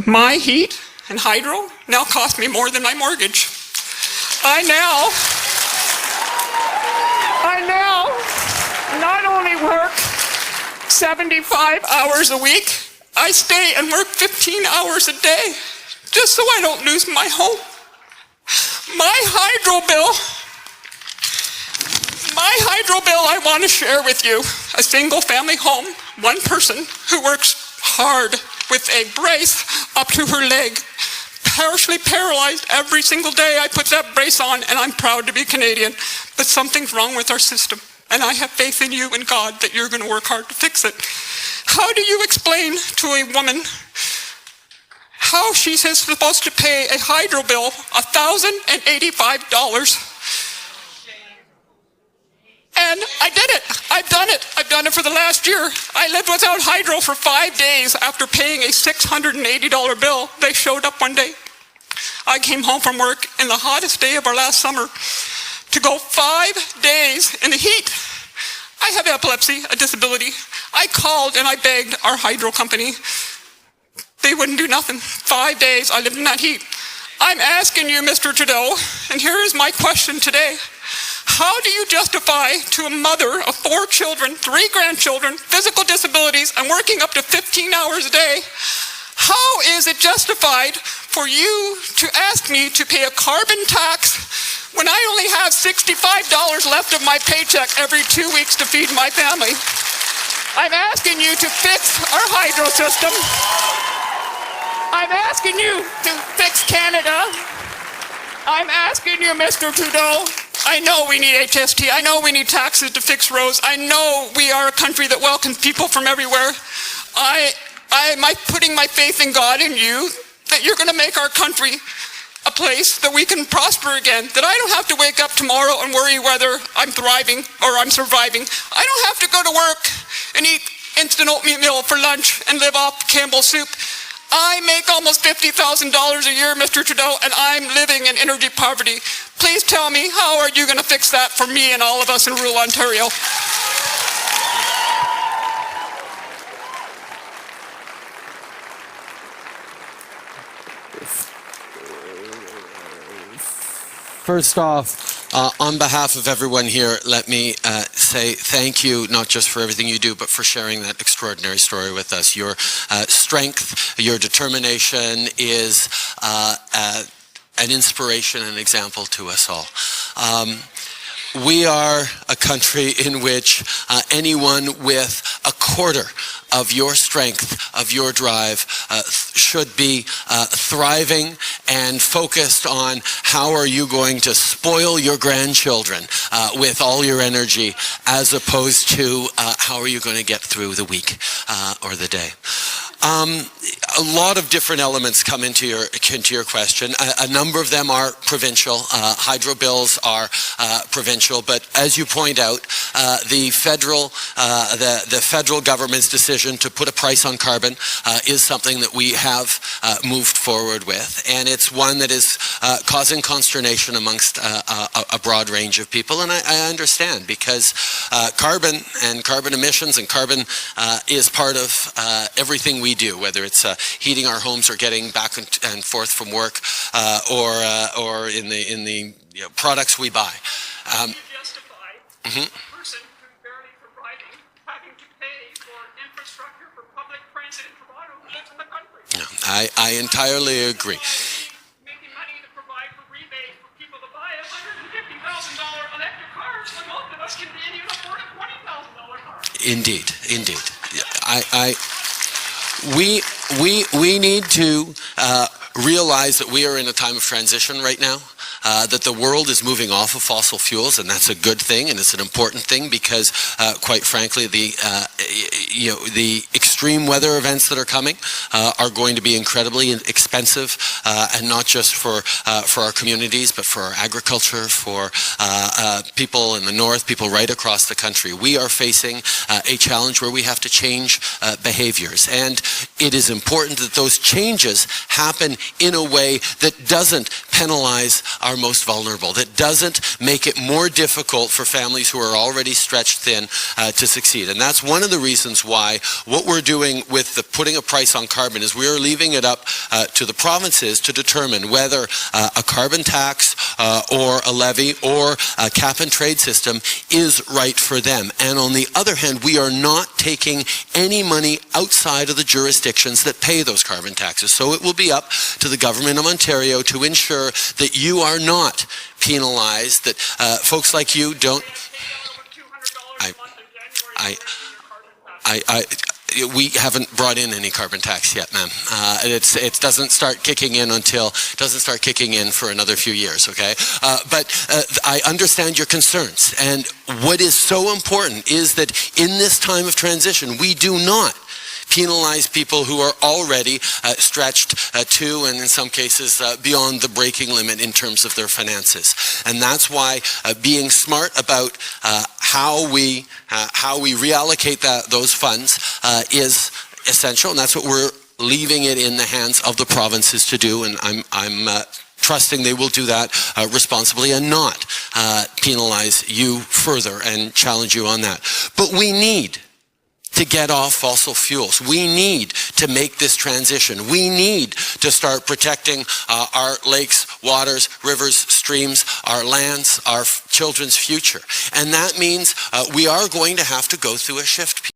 My heat and hydro now cost me more than my mortgage. I now not only work 75 hours a week, I stay and work 15 hours a day just so I don't lose my home. My hydro bill, I want to share with you. A single family home, one person who works hard with a brace up to her leg, partially paralyzed every single day. I put that brace on and I'm proud to be Canadian, but something's wrong with our system. And I have faith in you and God that you're going to work hard to fix it. How do you explain to a woman how she's supposed to pay a hydro bill $1,085? And I did it. I've done it. I've done it for the last year. I lived without hydro for 5 days after paying a $680 bill. They showed up one day. I came home from work in the hottest day of our last summer to go 5 days in the heat. I have epilepsy, a disability. I called and I begged our hydro company. They wouldn't do nothing. 5 days I lived in that heat. I'm asking you, Mr. Trudeau, and here is my question today. How do you justify to a mother of 4 children, 3 grandchildren, physical disabilities, and working up to 15 hours a day, how is it justified for you to ask me to pay a carbon tax when I only have $65 left of my paycheck every 2 weeks to feed my family? I'm asking you to fix our hydro system. I'm asking you to fix Canada. I'm asking you, Mr. Trudeau. I know we need HST. I know we need taxes to fix roads. I know we are a country that welcomes people from everywhere. I'm putting my faith in God and you that you're going to make our country a place that we can prosper again, that I don't have to wake up tomorrow and worry whether I'm thriving or I'm surviving. I don't have to go to work and eat instant oatmeal for lunch and live off Campbell's soup. I make almost $50,000 a year, Mr. Trudeau, and I'm living in energy poverty. Please tell me, how are you going to fix that for me and all of us in rural Ontario? First off, on behalf of everyone here, let me say thank you, not just for everything you do, but for sharing that extraordinary story with us. Your strength, your determination is an inspiration and example to us all. We are a country in which anyone with a quarter of your strength, of your drive, should be thriving and focused on how are you going to spoil your grandchildren with all your energy, as opposed to how are you going to get through the week or the day. A lot of different elements come into your question. A number of them are provincial. Hydro bills are provincial, but as you point out, the federal government's decision to put a price on carbon is something that we have moved forward with, and it's one that is causing consternation amongst a broad range of people, and I understand, because carbon and carbon emissions and carbon is part of everything we do, whether it's heating our homes or getting back and forth from work, or in the products we buy. Justify a person who's barely surviving having to pay for infrastructure for public transit in Toronto who lives in the country. No, I entirely agree. Making money to provide for rebates for people to buy $150,000 electric cars when most of us can even afford a $20,000 car. Indeed. We need to realize that we are in a time of transition right now. That the world is moving off of fossil fuels, and that's a good thing, and it's an important thing, because quite frankly, the extreme weather events that are coming are going to be incredibly expensive, and not just for our communities, but for our agriculture, for people in the north, people right across the country. We are facing a challenge where we have to change behaviors, and it is important that those changes happen in a way that doesn't penalize our our most vulnerable, that doesn't make it more difficult for families who are already stretched thin to succeed. And that's one of the reasons why what we're doing with the putting a price on carbon is we are leaving it up to the provinces to determine whether a carbon tax or a levy or a cap and trade system is right for them. And on the other hand, we are not taking any money outside of the jurisdictions that pay those carbon taxes. So it will be up to the government of Ontario to ensure that you are not penalized, that folks like you don't. We haven't brought in any carbon tax yet, ma'am. It doesn't start kicking in for another few years, okay? But I understand your concerns, and what is so important is that in this time of transition, we do not penalize people who are already stretched to, and in some cases beyond the breaking limit in terms of their finances. And that's why being smart about how we reallocate those funds is essential, and that's what we're leaving it in the hands of the provinces to do. And I'm trusting they will do that responsibly and not penalize you further and challenge you on that. But we need to get off fossil fuels. We need to make this transition. We need to start protecting our lakes, waters, rivers, streams, our lands, our children's future. And that means we are going to have to go through a shift.